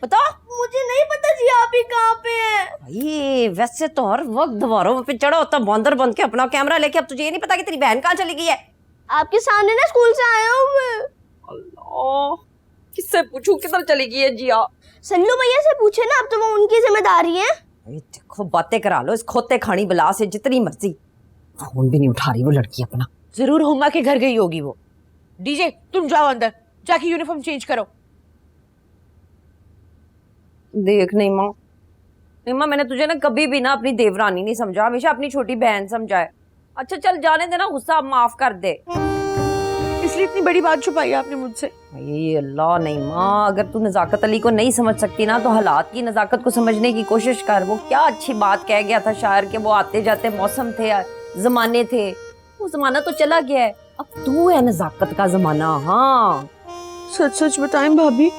बताओ। मुझे नहीं पता जी, आप ही कहाँ पे हैं? भाई वैसे तो हर वक्त दीवारों पे चढ़ा होता बंदर बन के अपना कैमरा लेके, अब तुझे ये नहीं पता कि तेरी बहन कहाँ चली गई है? आपके सामने ना स्कूल से आया हूँ मैं। अल्लाह, किससे पूछूं किधर चली गई है जिया? सल्लू भैया से पूछे ना, अब तो वो उनकी जिम्मेदारी है। देखो बातें करा लो इस खोते खानी बला से जितनी मर्जी, फोन भी नहीं उठा रही वो लड़की अपना। जरूर हुमा के घर गई होगी वो। डीजे तुम जाओ अंदर, जाके यूनिफॉर्म चेंज करो। देख नीमा, मैंने तुझे ना कभी भी ना अपनी देवरानी नहीं समझा, हमेशा अपनी छोटी बहन समझा है। अच्छा चल जाने देना, गुस्सा माफ कर दे। इसलिए इतनी बड़ी बात छुपाई आपने मुझसे। ये अल्लाह नीमा, अगर तू नजाकत अली को नहीं समझ सकती ना तो हालात की नजाकत को समझने की कोशिश कर। वो क्या अच्छी बात कह गया था शायर के, वो आते जाते मौसम थे, जमाने थे, वो जमाना तो चला गया है, अब तू है नजाकत का जमाना। हाँ सच सच बताएं भाभी,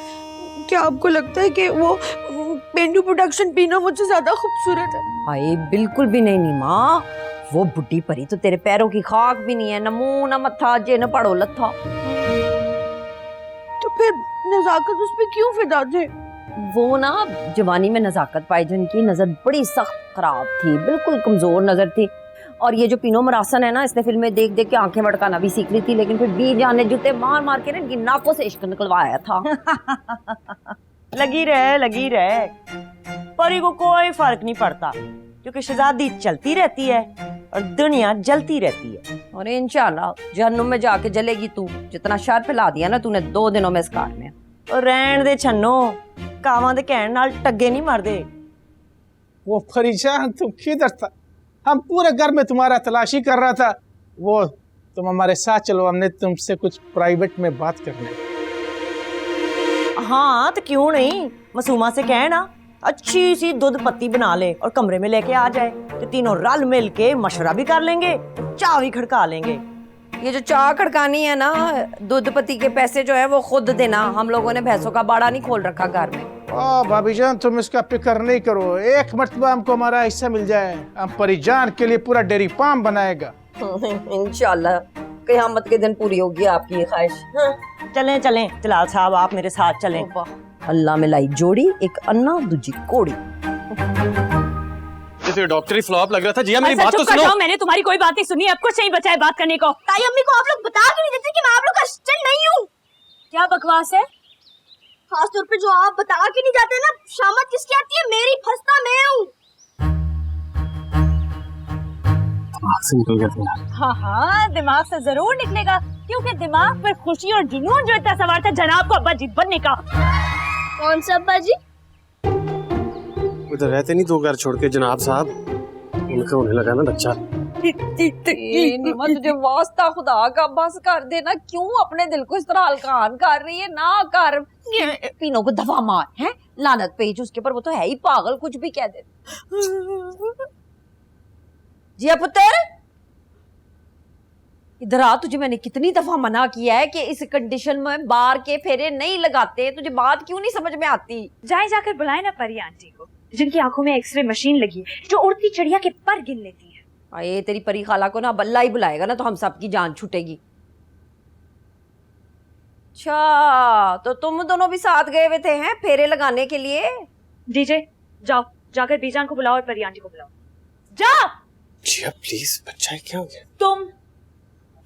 क्या आपको लगता है कि वो पेंडू प्रोडक्शन पीना मुझसे ज्यादा खूबसूरत है? हाय बिल्कुल भी नहीं नीमा, वो बुड्ढी परी तो तेरे पैरों की खाक भी नहीं है, न मुंह न मत्था जे न पड़ो लत्था। तो फिर नजाकत उस पे क्यों फिदा थे? वो ना जवानी में नजाकत पाई, जिनकी नजर बड़ी सख्त खराब थी, बिल्कुल कमजोर नजर थी। और ये जो पिनो मरासन है ना, इसने फिल्में देख देख के आंखें मटकाना भी सीख ली थी, लेकिन फिर बी जान ने जूते मार मार के ना इनकी नाकों से इश्क निकलवाया था। लगी रहे, परी को कोई फर्क नहीं पड़ता, क्योंकि शहजादी चलती रहती है और दुनिया जलती रहती है। और इंशाल्लाह जहन्नुम में जाके जलेगी तू, जितना शर फैला दिया ना तूने 2 दिनों में इस कार में। और रहन दे छन्नो, कावां दे कहण नाल टग्गे नहीं मरदे। वो फरीजान तुम किधर था? हम पूरे घर में तुम्हारा तलाशी कर रहा था। वो तुम हमारे साथ चलो, हमने तुमसे कुछ प्राइवेट में बात करनी है। हाँ तो क्यों नहीं, मासूमा से कहना अच्छी सी दूध पत्ती बना ले और कमरे में लेके आ जाए, तो तीनों रल मिल के मशवरा भी कर लेंगे, चाय भी खड़का लेंगे। ये जो चाय खड़कानी है ना, दूध पत्ती के पैसे जो है वो खुद देना, हम लोगों ने भैंसों का बाड़ा नहीं खोल रखा घर में। भाभी जान तुम इसका फिक्र नहीं करो, एक मर्तबा हमको हमारा हिस्सा मिल जाए, हम परिजान के लिए पूरा डेयरी फार्म बनाएगा। इंशाल्लाह क़यामत के दिन पूरी होगी आपकी ये ख्वाहिश। चलें जलाल साहब, आप मेरे साथ चलें। अल्लाह में लाई जोड़ी, एक अन्ना दूजी कोड़ी। ये डॉक्टरी फ्लॉप लग रहा था। जिया मेरी बात तो सुनो। मैंने तुम्हारी कोई बात नहीं सुनी, अब कुछ नहीं बचा है बात करने को। ताई अम्मी को आप लोग बता क्यों नहीं देते कि मैं आप लोग का असिस्टेंट नहीं हूँ? क्या बकवास है? खास तौर पे जो आप बता के नहीं जाते ना, शामत किसकी आती है? मेरी, फंसता मैं हूँ। हाँ, दिमाग से जरूर निकलेगा, क्योंकि दिमाग पर खुशी और जुनून जो इतना सवार था जनाब को अब्बा जी बनने का। कौन सा अब्बा जी? उधर रहते नहीं 2 घर छोड़ के जनाब साहब, उनका होने लगा ना बच्चा। तुझे वास्ता खुदा का बस कर देना, क्यों अपने दिल को इस तरह हल्कान कर रही है? ना कर, पीनो को दफा मार है, लानत पेज उसके पर, वो तो है ही पागल, कुछ भी कह दे। जिया पुत्र इधर आ, तुझे मैंने कितनी दफा मना किया है कि इस कंडीशन में बाहर के फेरे नहीं लगाते, तुझे बात क्यों नहीं समझ में आती? जाए जाकर बुलाए ना परी आंटी को, जिनकी आंखों में एक्सरे मशीन लगी है, जो उड़ती चिड़िया के पर गिन लेती है। ये तेरी परी खाला को ना बल्ला ही बुलाएगा ना तो हम सबकी जान छूटेगी। अच्छा तो तुम दोनों भी साथ गए हुए थे हैं फेरे लगाने के लिए? डीजे जाओ, जाकर बीजान को बुलाओ और परी आंटी को बुलाओ, जाओ। जिया प्लीज, बच्चा है, क्या हो गया? तुम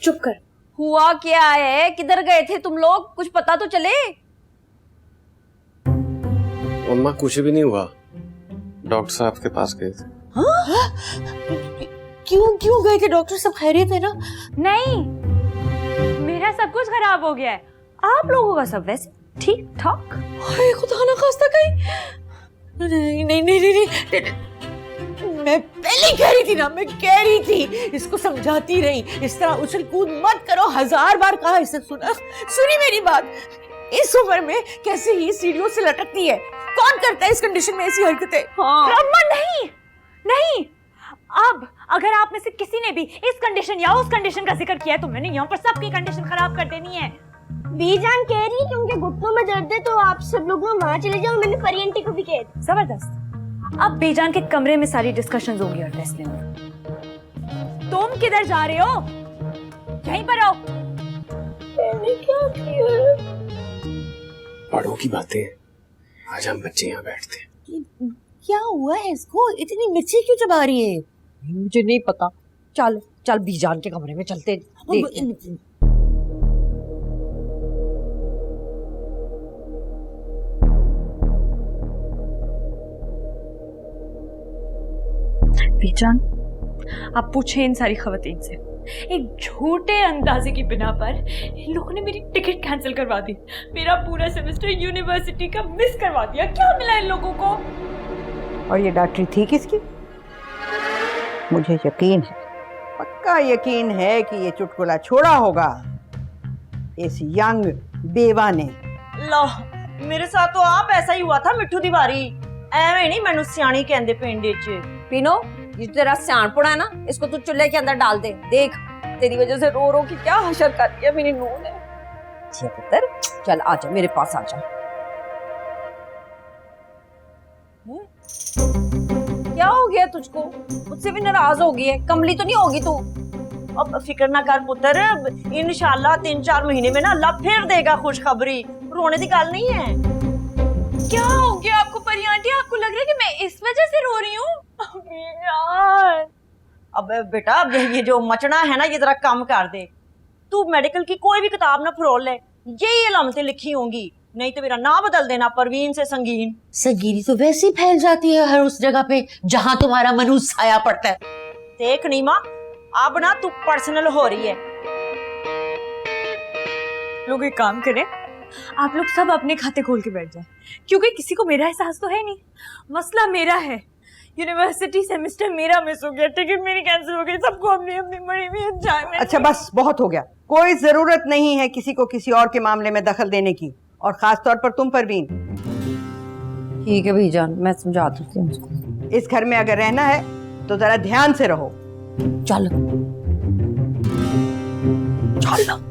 चुप कर। हुआ क्या है? किधर गए थे तुम लोग? कुछ पता तो चले। मम्मा कुछ भी नहीं हुआ, डॉक्टर साहब के पास गए थे। क्यों गए थे? डॉक्टर सब खैरियत है ना? नहीं, मेरा सब कुछ खराब हो गया है, आप लोगों का सब वैसे ठीक ठाक। हाय खुदा ना खास्ता कहीं। नहीं, मैं पहले कह रही थी ना, मैं कह रही थी, इसको समझाती रही, इस तरह उछल कूद मत करो, 1000 बार कहा इसे, सुनी मेरी बात। इस उम्र में कैसे ही सीढ़ियों से लटकती है? कौन करता है इस कंडीशन में ऐसी हरकतें? अम्मा नहीं, अब अगर आप में से किसी ने भी इस कंडीशन या उस कंडीशन का जिक्र किया है तो मैंने यहाँ पर सबकी कंडीशन खराब कर देनी है। बीजान कह रही है कि उनके घुटनों में दर्द है, तो आप सब लोग ना वहाँ चले जाओ, मैंने परी आंटी को भी कह दिया। जबरदस्त। अब बेजान के कमरे में सारी डिस्कशंस होंगी और टेस्ट लेंगे। तुम किधर जा रहे हो? यहीं पर आओ। मैंने क्या किया? बड़ों की बातें आज हम बच्चे यहाँ बैठते हैं। क्या हुआ है इसको, इतनी मिर्ची क्यों चबा रही है? मुझे नहीं पता। चल चल बीजान के कमरे में चलते देखते हैं। बीजान, आप पूछे इन सारी खवातीन से, एक झूठे अंदाजे की बिना पर इन लोगों ने मेरी टिकट कैंसिल करवा दी, मेरा पूरा सेमेस्टर यूनिवर्सिटी का मिस करवा दिया। क्या मिला इन लोगों को? और ये डॉक्टरी थी किसकी? मुझे यकीन है, पक्का यकीन है कि ये चुटकुला छोड़ा होगा इस यंग बेवा ने। लो, मेरे साथ तो आप ऐसा ही हुआ था मिठू तिवारी। एवें नहीं मैनू सियाणी कहंदे पिंड च। पीनो, ये तेरा सियाणपुण है ना, इसको तू चूल्हे के अंदर डाल दे। देख तेरी वजह से रो रो की क्या हशर कर दिया मेरी नूह ने। जी पुत्र, चल आजा मेरे पास आजा। क्या हो गया तुझको? मुझसे भी नाराज हो गई है? कमली तो नहीं होगी तू? अब फिक्र ना कर पुत्र, इंशाल्लाह 3-4 महीने में ना अल्लाह फिर देगा खुशखबरी। रोने की गल नहीं है। क्या हो गया आपको परी आंटी? आपको लग रहा है कि मैं इस वजह से रो रही हूँ? अब बेटा, अब ये जो मचना है ना, ये जरा कम कर दे। तू मेडिकल की कोई भी किताब ना फरोल ले, यही अलामतें लिखी होंगी, नहीं तो मेरा नाम बदल देना परवीन से संगीन। संगीनी तो वैसे ही फैल जाती है हर उस जगह पे जहां तुम्हारा मनुष्य छाया पड़ता है। देख नीमा, अब ना तू पर्सनल हो रही है। लोग एक काम करें, आप लोग सब अपने खाते खोल के बैठ जाएं, क्योंकि किसी को मेरा एहसास तो है नहीं। मसला मेरा है, यूनिवर्सिटी सेमेस्टर मेरा मिस हो गया, टिकट मेरी कैंसिल हो गई, सबको अपनी अपनी मरी हुई एंजॉयमेंट। अच्छा बस, बहुत हो गया। कोई जरूरत नहीं है किसी को किसी और के मामले में दखल देने की, और खास तौर पर तुम परवीन। ठीक है बीजान, मैं समझा देती हूँ उसको। इस घर में अगर रहना है तो जरा ध्यान से रहो। चल चल।